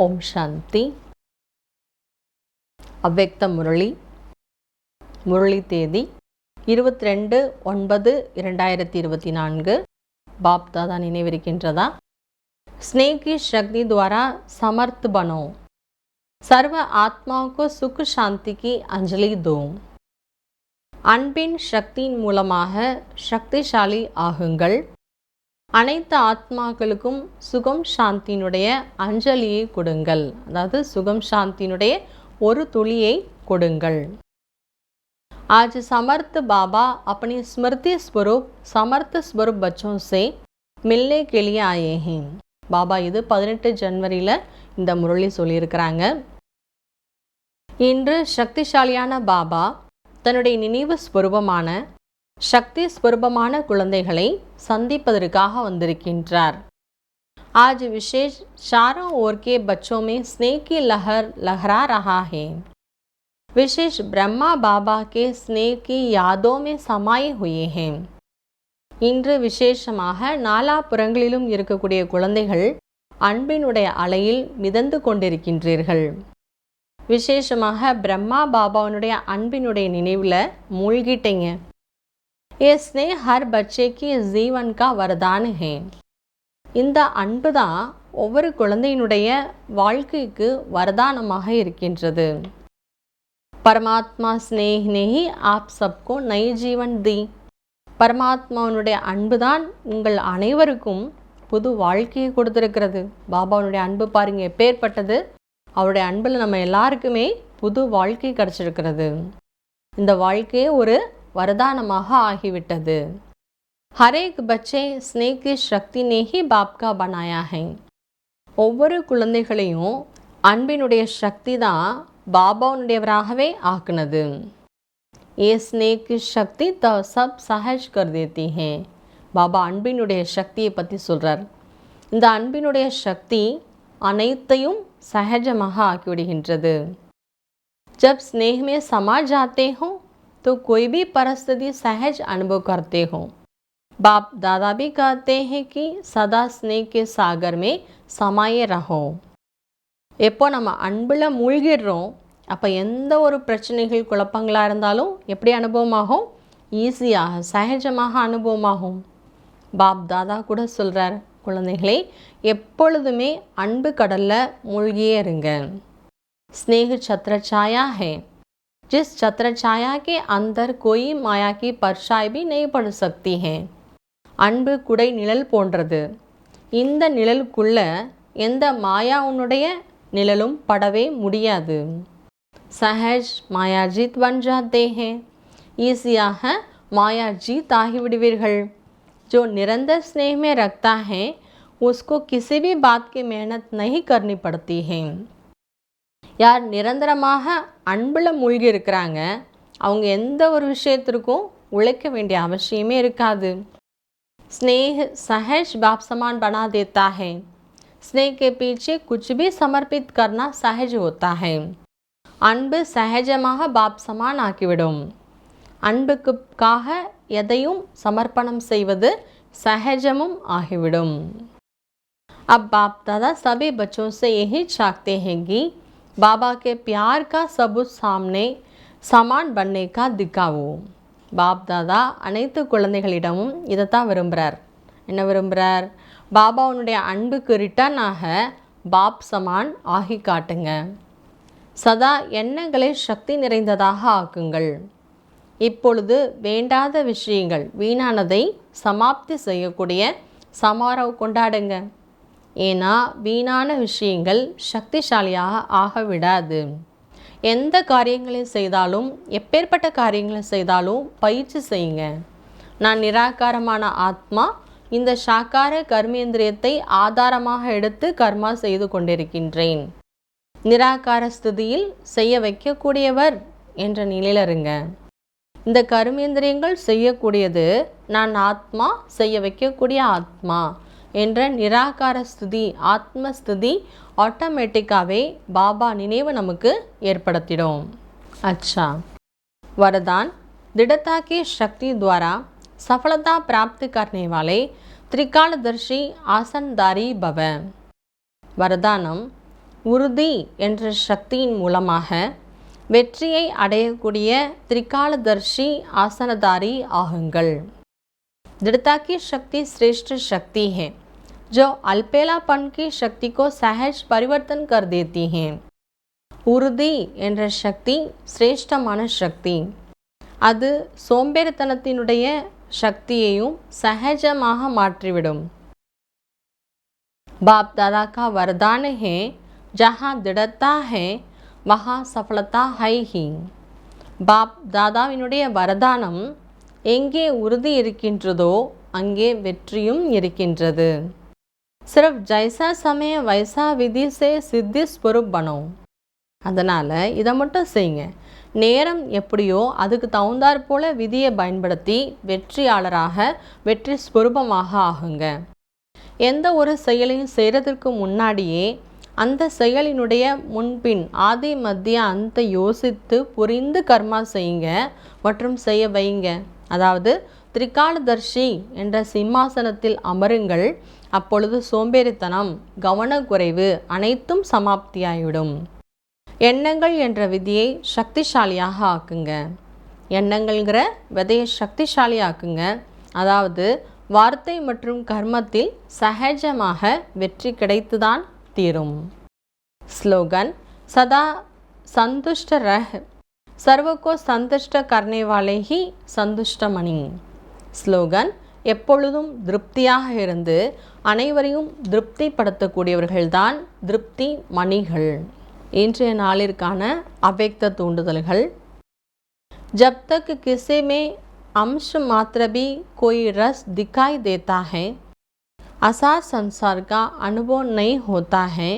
ஓம் சாந்தி. அவ்வக்த முரளி தேதி 22/9/2024. बाप दादा நினைவிருக்கின்றதா? स्नेह की शक्ति द्वारा समर्थ बनो, सर्व आत्माओं को सुख शांति की अंजलि दो. அன்பின் சக்தியின் மூலமாக சக்திசாலி ஆகுங்கள். அனைத்து ஆத்மாக்களுக்கும் சுகம் சாந்தியினுடைய அஞ்சலியை கொடுங்கள். அதாவது சுகம் சாந்தியினுடைய ஒரு துளியை கொடுங்கள். आज समर्थ बाबा अपनी स्मृति स्वरूप समर्थ स्वरूप बच्चों से मिलने के लिए आए हैं. பாபா இது 18 ஜனவரியில் இந்த முரளி சொல்லியிருக்கிறாங்க. இன்று சக்திசாலியான பாபா தன்னுடைய நினைவு ஸ்வரூபமான சக்தி ஸ்வரூபமான குழந்தைகளை சந்திப்பதற்காக வந்திருக்கின்றார். आज विशेष चारों ओर के बच्चों में स्नेह की लहर लहरा रहा है. विशेष ब्रह्मा बाबा के स्नेह की यादों में समाये हुए हैं. இன்று விசேஷமாக நாலாபுறங்களிலும் இருக்கக்கூடிய குழந்தைகள் அன்பினுடைய அலையில் மிதந்து கொண்டிருக்கின்றீர்கள். விசேஷமாக பிரம்மா பாபாவுடைய அன்பினுடைய நினைவில் மூழ்கிட்டீங்க. ये स्नेह हर बच्चे की जीवन का वरदान है. இந்த அன்பு தான் ஒவ்வொரு குழந்தையினுடைய வாழ்க்கைக்கு வரதானமாக இருக்கின்றது. परमात्मा स्नेह ने ही आप सबको नई जीवन दी. பரமாத்மாவுடைய அன்பு தான் உங்கள் அனைவருக்கும் புது வாழ்க்கையை கொடுத்திருக்கிறது. பாபாவுடைய அன்பு பாருங்க எப்பேற்பட்டது. அவருடைய அன்பில் நம்ம எல்லாருக்குமே புது வாழ்க்கை கிடைச்சிருக்கிறது. இந்த வாழ்க்கையே ஒரு வரதானமாக ஆகிவிட்டது. हर एक बच्चे स्नेह की शक्ति ने ही बाप का बनाया है. ஒவ்வொரு குழந்தைகளையும் அன்பினுடைய சக்தி தான் பாபாவுடையவராகவே ஆக்குனது. ये स्नेह की शक्ति तो सब सहज कर देती है. பாபா அன்பினுடைய சக்தியை பற்றி சொல்கிறார். இந்த அன்பினுடைய சக்தி அனைத்தையும் சகஜமாக ஆக்கிவிடுகின்றது. जब स्नेह में समा जाते हो तो कोई भी परिस्थिति सहज अनुभव करते हो. बाप दादा भी कहते हैं कि सदा स्नेह के सागर में समाये रहो. எப்போ நம்ம அன்பில் மூழ்கிடுறோம் அப்போ எந்த ஒரு பிரச்சனைகள் குழப்பங்களாக இருந்தாலும் எப்படி அனுபவமாகும்? ஈஸியாக சகஜமாக அனுபவமாகும். பாப் தாதா கூட சொல்கிறார், குழந்தைகளை எப்பொழுதுமே அன்பு கடலில் மூழ்கியே இருங்க. स्नेह छत्र छाया है. जिस छत्र छाया के अंदर कोई माया की परछाई भी नहीं पड़ सकती है. அன்பு குடை நிழல் போன்றது. இந்த நிழலுக்குள்ள எந்த மாயாவுடைய நிழலும் படவே முடியாது. सहज माया जीत बन जाते हैं. ஈஸியாக மாயா जीत ஆகிவிடுவீர்கள். जो निरंतर स्नेह में रखता है उसको किसी भी बात की मेहनत नहीं करनी पड़ती है. யார் நிரந்தரமாக அன்பில் மூழ்கி இருக்கிறாங்க அவங்க எந்த ஒரு விஷயத்திற்கும் உழைக்க வேண்டிய அவசியமே இருக்காது. स्नेह सहज बाप समान बना देता है. स्नेह के पीछे कुछ भी समर्पित करना सहज होता है. அன்பு சகஜமாக பாப் சமான் ஆக்கிவிடும். அன்புக்காக எதையும் சமர்ப்பணம் செய்வது சகஜமும் ஆகிவிடும். अब बाप दादा सभी बच्चों से यही चाहते हैं कि बाबा के प्यार का सबूत सामने समान बनने का दिखाओ. பாப் தாதா அனைத்து குழந்தைகளிடமும் இதைத்தான் விரும்புகிறார். என்ன விரும்புகிறார்? பாபாவுடைய அன்புக்கு ரிட்டர்னாக பாப் சமான் ஆகி காட்டுங்க. சதா எண்ணங்களை சக்தி நிறைந்ததாக ஆக்குங்கள். இப்பொழுது வேண்டாத விஷயங்கள் வீணானதை சமாப்தி செய்யக்கூடிய சமாரவ் கொண்டாடுங்க. ஏன்னா வீணான விஷயங்கள் சக்திசாலியாக ஆக விடாது. எந்த காரியங்களை செய்தாலும் எப்பேற்பட்ட காரியங்களை செய்தாலும் பயிற்சி செய்யுங்க. நான் நிராகாரமான ஆத்மா இந்த சாக்கார கர்மேந்திரியத்தை ஆதாரமாக எடுத்து கர்மா செய்து கொண்டிருக்கின்றேன். நிராகார ஸ்திதியில் செய்ய வைக்கக்கூடியவர் என்ற நிலையில் இருங்க. இந்த கர்மேந்திரியங்கள் செய்யக்கூடியது நான் ஆத்மா செய்ய வைக்கக்கூடிய ஆத்மா என்ற நிராகார ஸ்திதி ஆத்ம ஸ்திதி ஆட்டோமேட்டிக்காகவே பாபா நினைவு நமக்கு ஏற்படுத்திடும். अच्छा, वरदान दृढ़ता की शक्ति द्वारा सफलता प्राप्त करने वाले त्रिकालदर्शी आसनदारी भव. वरदानम உறுதி என்ற சக்தியின் மூலமாக வெற்றியை அடையக்கூடிய திரிகாலதர்ஷி ஆசனதாரி ஆகுங்கள். दृढ़ता की शक्ति श्रेष्ठ शक्ति है जो अल्पेलापन की शक्ति को सहज परिवर्तन कर देती है. உறுதி என்ற சக்தி சிரேஷ்டமான சக்தி. அது சோம்பேறித்தனத்தினுடைய சக்தியையும் சகஜமாக மாற்றிவிடும். बाप दादा का वरदान है जहाँ दृढ़ता है वहाँ सफलता है ही. பாப் தாதாவினுடைய வரதானம் எங்கே உறுதி இருக்கின்றதோ அங்கே வெற்றியும் இருக்கின்றது. சிர்ஃப் ஜைசா சமய வைசா விதி சே சித்தி ஸ்வரூப் பனோ. அதனால் இதை மட்டும் செய்யுங்க. நேரம் எப்படியோ அதுக்கு தகுந்தாற் போல விதியை பயன்படுத்தி வெற்றியாளராக வெற்றி ஸ்வரூபமாக ஆகுங்க. எந்த ஒரு செயலையும் செய்கிறதுக்கு முன்னாடியே அந்த செயலினுடைய முன்பின் ஆதி மத்திய அந்த யோசித்து புரிந்து கர்மா செய்யுங்க மற்றும் செய்ய வைங்க. அதாவது திரிகாலதர்ஷி என்ற சிம்மாசனத்தில் அமருங்கள். அப்பொழுது சோம்பேறித்தனம், கவனக்குறைவு அனைத்தும் சமாப்தியாகிவிடும். எண்ணங்கள் என்ற விதியை சக்திசாலியாக ஆக்குங்க. எண்ணங்கள்ங்கிற விதையை சக்திசாலி ஆக்குங்க. அதாவது வார்த்தை மற்றும் கர்மத்தில் சகஜமாக வெற்றி கிடைத்துதான் தீரும். ஸ்லோகன் சதா சந்துஷ்ட ரஹ் சர்வகோ சந்துஷ்ட கர்னே வாலே ஹி சந்துஷ்ட மணி. ஸ்லோகன் எப்பொழுதும் திருப்தியாக இருந்து அனைவரையும் திருப்திப்படுத்தக்கூடியவர்கள்தான் திருப்தி மணிகள். இன்றைய நாளிற்கான அவ்யக்த தூண்டுதல்கள். जब तक किसी में अंश मात्र भी कोई रस दिखाई देता है, असार संसार का अनुभव नहीं होता है,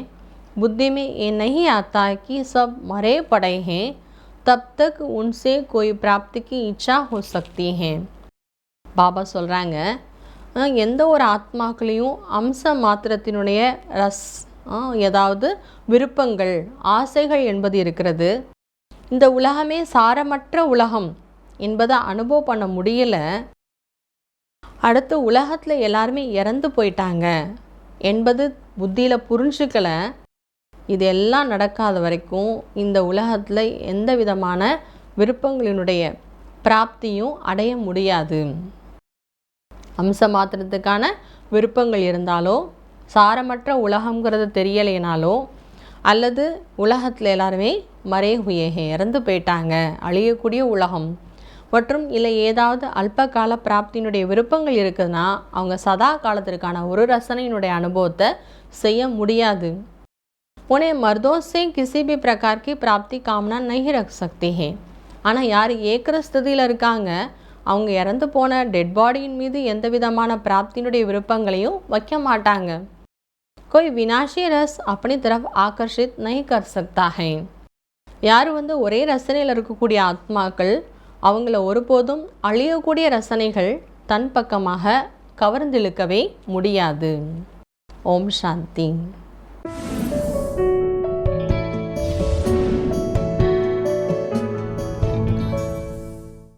बुद्धि में ये नहीं आता कि सब मरे पड़े हैं, तब तक उनसे कोई प्राप्ति की इच्छा हो सकती है. பாபா சொல்கிறாங்க, எந்த ஒரு ஆத்மாக்களையும் அம்ச மாத்திரத்தினுடைய ரஸ் ஏதாவது விருப்பங்கள் ஆசைகள் என்பது இருக்கிறது. இந்த உலகமே சாரமற்ற உலகம் என்பதை அனுபவம் பண்ண முடியல. அடுத்து உலகத்தில் எல்லாருமே இறந்து போயிட்டாங்க என்பது புத்தியில் புரிஞ்சுக்கல. இதெல்லாம் நடக்காத வரைக்கும் இந்த உலகத்தில் எந்த விதமான விருப்பங்களினுடைய பிராப்தியும் அடைய முடியாது. அம்ச மாத்திரத்துக்கான விருப்பங்கள் இருந்தாலோ, சாரமற்ற உலகங்கிறது தெரியலைனாலோ, அல்லது உலகத்தில் எல்லாருமே மரே ஹுயே இறந்து போயிட்டாங்க, அழியக்கூடிய உலகம் மற்றும் இல்லை ஏதாவது அல்ப கால பிராப்தியினுடைய விருப்பங்கள் இருக்குதுன்னா அவங்க சதா காலத்திற்கான ஒரு ரசனையினுடைய அனுபவத்தை செய்ய முடியாது. உன்னை மர்தோं से किसी भी प्रकार की प्राप्ति कामना नहीं रख सकते हैं. ஆனால் யார் ஏக்கிற ஸ்திதியில் இருக்காங்க அவங்க இறந்து போன டெட் பாடியின் மீது எந்த விதமான பிராப்தியினுடைய விருப்பங்களையும் வைக்க மாட்டாங்க. कोई विनाशी रस अपनी तरफ आकर्षित नहीं कर सकता है. யார் ஒரே ரசனையில் இருக்கக்கூடிய ஆத்மாக்கள் அவங்கள ஒருபோதும் அழியக்கூடிய ரசனைகள் தன் பக்கமாக கவர்ந்திழுக்கவே முடியாது. ஓம் சாந்தி.